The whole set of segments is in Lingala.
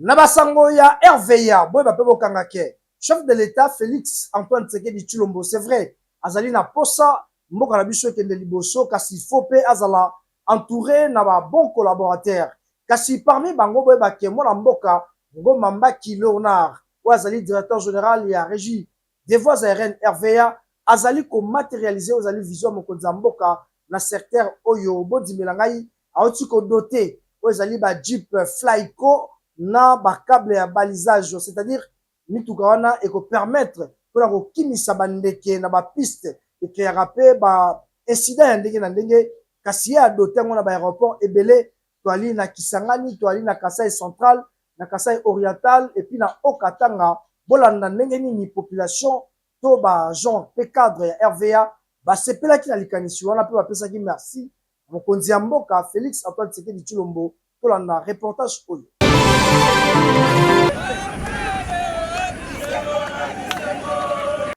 Nabasango ya RVA, boy ba pebo kangake. Chef de l'État Félix Antoine Tshisekedi Tshilombo, c'est vrai. Azali na posa mboka na biso kende liboso kasi faut pe azala entouré na ba bon collaborateur. Kasi parmi bango boy ba kemo na mboka Ngoma Mbaki Léonard, ou azali directeur général ya régie des voies aériennes RVA, azali ko matérialiser azali vision mokonzi mboka na secteur oyo bodi melangai auti ko doté ou azali ba Jeep Flyco na ba câble ya balisage, c'est-à-dire mituka wana eko permettre pour la kimisa bandeke na ba piste et que rapé ba incident ya ndenge na ndenge kasi ya doté ngona ba aéroport ebele toali na Kisangani, toali na Kasai central, na Kasai oriental et puis na Okatanga bolanda ndenge nini population to ba genre pe cadre ya RVA ba sepela ki na likanisi wana pe ba pesa ki merci mokonzi ya mboka Félix Antoine Tshisekedi Tshilombo bolanda reportage oyo.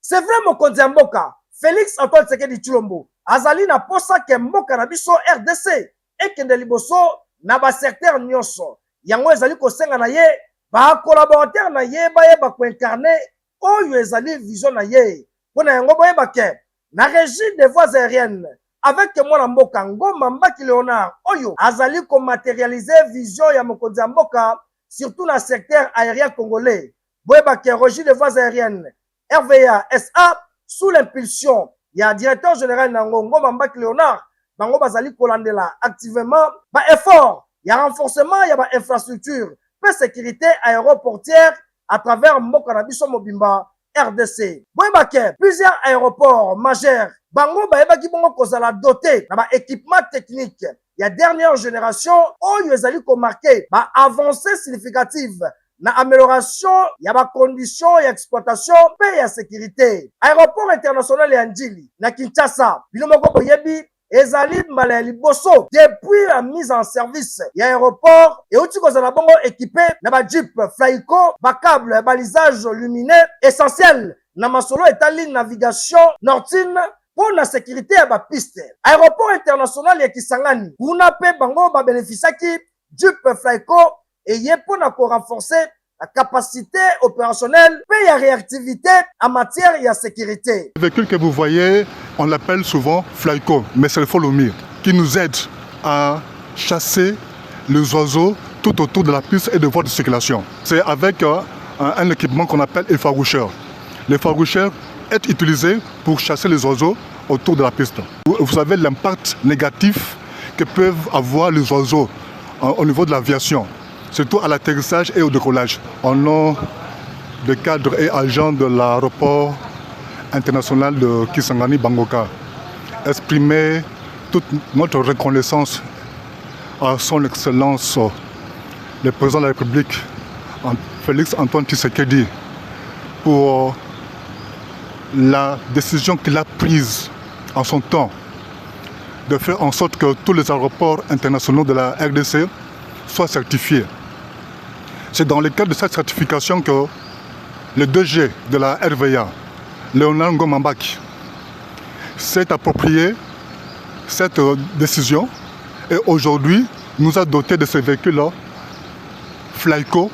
C'est vrai mokonzi ya mboka Félix Antoine Tshisekedi Tshilombo azali na posa ke mboka na biso RDC ekende liboso na ba secteur nyonso yango ezali kosenga na ye ba collaborateur na ye ba ko incarner oyo ezali vision na ye pona yango boyeba ke na régie des voies aériennes avec mwana mboka Ngoma Mbaki Léonard oyo azali ko matérialiser vision ya mokonzi ya mboka surtout na secteur aérien congolais. Boyeba ke régie des voies aériennes RVA SA sous l'impulsion ya directeur général na Ngoma Mbaki Léonard bango bazali kolandela activement ba effort ya renforcement ya ba infrastructure pe sécurité aéroportière à travers mboka na biso mobimba RDC. Boyeba ke plusieurs aéroports majeurs bango bayebaki bongo kozala doté na ba équipement technique ya dernière génération oyo ezali ko marquer ba avancée significative na amélioration ya ba conditions ya exploitation pe ya sécurité. Aéroport international ya Njili na Kinshasa bino moko boyebi ezali mbala ya liboso depuis la mise en service ya aéroport et outi kozala bongo équipé na ba Jeep Flyco ba câble balisage lumineux essentiel na masolo etali navigation nocturne pour la sécurité ya ba piste. Aéroport international ya Kisangani kuna pe bango ba bénéficiaki Jeep Flyco et yé pour na ko renforcer la capacité opérationnelle et la réactivité en matière de sécurité. Le véhicule que vous voyez, on l'appelle souvent Flyco, mais c'est le Folomir, qui nous aide à chasser les oiseaux tout autour de la piste et de voies de circulation. C'est avec un équipement qu'on appelle effaroucheur. L'effaroucheur est utilisé pour chasser les oiseaux autour de la piste. Vous savez l'impact négatif que peuvent avoir les oiseaux au niveau de l'aviation, surtout à l'atterrissage et au décollage. Au nom des cadres et agents de l'aéroport international de Kisangani Bangoka, exprimer toute notre reconnaissance à son Excellence le Président de la République, Félix Antoine Tshisekedi, pour la décision qu'il a prise en son temps de faire en sorte que tous les aéroports internationaux de la RDC soient certifiés. C'est dans le cadre de cette certification que le DG de la RVA, Léonard Ngoma Mbaki, s'est approprié cette décision et aujourd'hui nous a doté de ces véhicules-là, Flyco,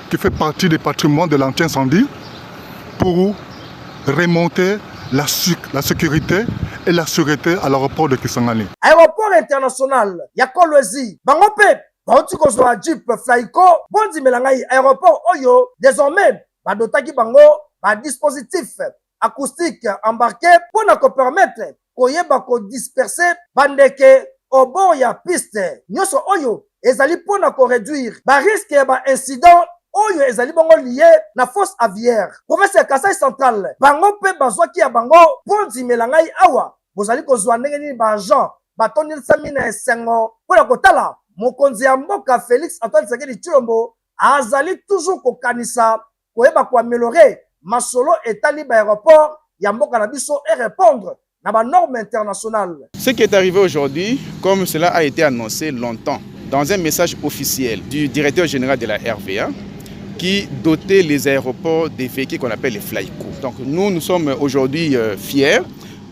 qui fait partie des patrimoines de l'anti-incendie, pour remonter la sécurité et la sûreté à l'aéroport de Kisangani. Aéroport international, Yakolwezi, Bangope, Bauti kozwa Jeep Flyco, bondi melangai aéroport oyo, désormais, badotaki bango, ba dispositif acoustique embarqué pour na ko permettre koyeba ko disperser bandeke au bord ya piste. Nyoso oyo ezali pour na ko réduire ba risque ya ba incident oyo ezali bango lié na fosse aviaire. Province ya Kasai central, bango pe bazwaki ya bango bondi melangai awa, bozali kozwa ndenge nini ba agent batoni samina esengo pour na kotala mokonzi ya mboka Félix Antoine Tshisekedi Tshilombo azali toujours kokanisa koyeba ko améliorer masolo etali ba aéroport ya mboka na biso et répondre na ba normes internationales. Ce qui est arrivé aujourd'hui, comme cela a été annoncé longtemps dans un message officiel du directeur général de la RVA qui dotait les aéroports des véhicules qu'on appelle les Flyco. Donc nous sommes aujourd'hui fiers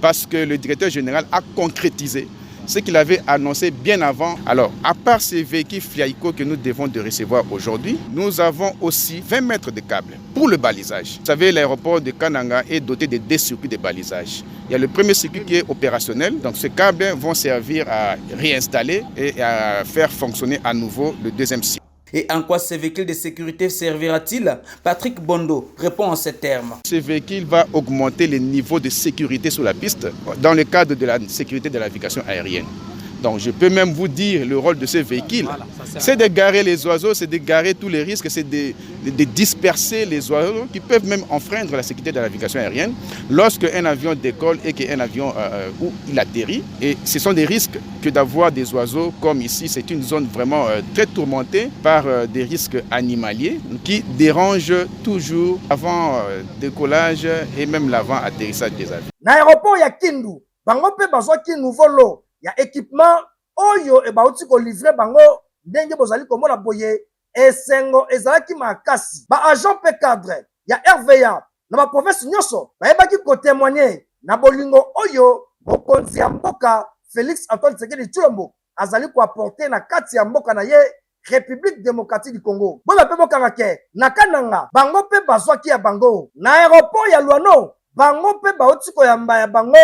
parce que le directeur général a concrétisé ce qu'il avait annoncé bien avant. Alors, à part ces véhicules Flyco que nous devons de recevoir aujourd'hui, nous avons aussi 20 mètres de câbles pour le balisage. Vous savez, l'aéroport de Kananga est doté de 2 circuits de balisage. Il y a le premier circuit qui est opérationnel, donc ces câbles vont servir à réinstaller et à faire fonctionner à nouveau le deuxième circuit. Et en quoi ce véhicule de sécurité servira-t-il? Patrick Bondo répond en ces termes. Ce véhicule va augmenter les niveaux de sécurité sur la piste dans le cadre de la sécurité de la navigation aérienne. Donc je peux même vous dire le rôle de ce véhicule. C'est de garer les oiseaux, c'est de garer tous les risques, c'est de disperser les oiseaux qui peuvent même enfreindre la sécurité de la navigation aérienne lorsqu'un avion décolle et qu'un avion où il atterrit. Et ce sont des risques que d'avoir des oiseaux comme ici. C'est une zone vraiment très tourmentée par des risques animaliers qui dérangent toujours avant décollage et même l'avant atterrissage des avions. L'aéroport ya Kindu, bango pe bazwa ki nouveau lot. Il y a équipement oyo e bauti ko livrer bango ndenge bozali komona boye esengo ezalaki makasi ba agent pe cadre ya RVA na ba province nyonso bayebaki ko témoigner na bolingo oyo mokonzi ya mboka Félix Antoine Tshisekedi Tshilombo azali ko apporter na kati ya mboka na ye République démocratique du Congo. Bola pe bokanga ke na Kananga bango pe bazwaki ya bango na aéroport ya Luano bango pe bauti ko yamba ya bango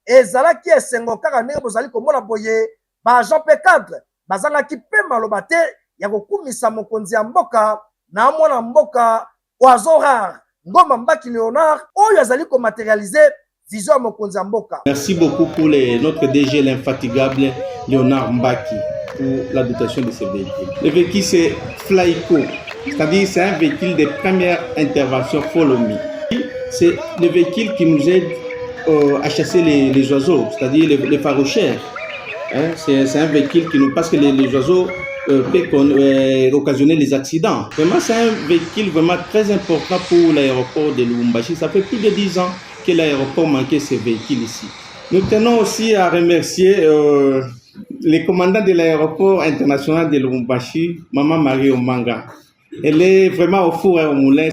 ezalaki esengo kaka ndenge bozali komona boye ba agent pe cadre bazangaki pe maloba te ya kokumisa mokonzi ya mboka na mwana mboka oiseau rare Ngoma Mbaki Léonard oyo azali ko matérialiser vision ya mokonzi ya mboka. Merci beaucoup pour notre DG l'infatigable Léonard Mbaki pour la dotation de ce véhicule. Le véhicule c'est Flyco, c'est-à-dire c'est un véhicule de première intervention follow me. C'est le véhicule qui nous aide à chasser les oiseaux, c'est-à-dire les pharochères. Hein? C'est un véhicule qui nous parce que les oiseaux peuvent occasionner les accidents. Vraiment, c'est un véhicule vraiment très important pour l'aéroport de Lubumbashi. Ça fait plus de 10 ans que l'aéroport manquait ces véhicules ici. Nous tenons aussi à remercier les commandants de l'aéroport international de Lubumbashi, Maman Marie Omanga. Elle est vraiment au four et au moulin.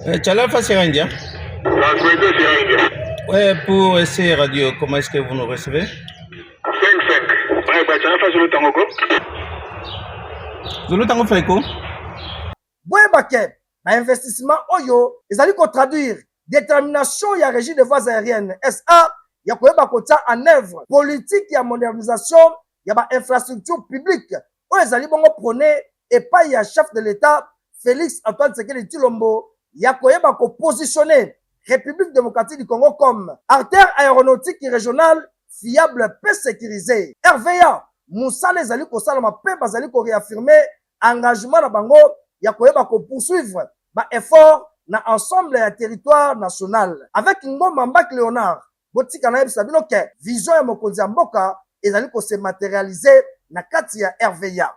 Ouais, pour ces radios, comment est-ce que vous nous recevez? 5-5. Zulu Tango Flyco. Boyebake, na investissement oyo, ezali ko traduire détermination ya régie de voies aériennes SA ya koyeba kotia en œuvre politique ya modernisation ya ba infrastructure publique oyo ezali bongo prôné epai ya chef de l'État Félix Antoine Tshisekedi Tshilombo ya koyeba ko positionner République démocratique du Congo comme artère aéronautique régionale fiable pe sécurisée. RVA Moussale ezali ko salama pe bazali ko réaffirmer engagement na bango ya koyeba ko poursuivre ba effort na ensemble ya territoire national. Avec Ngoma Mbaki Léonard, botika na yebisa bino ke vision ya mokonzi ya mboka ezali ko se matérialiser na kati ya RVA.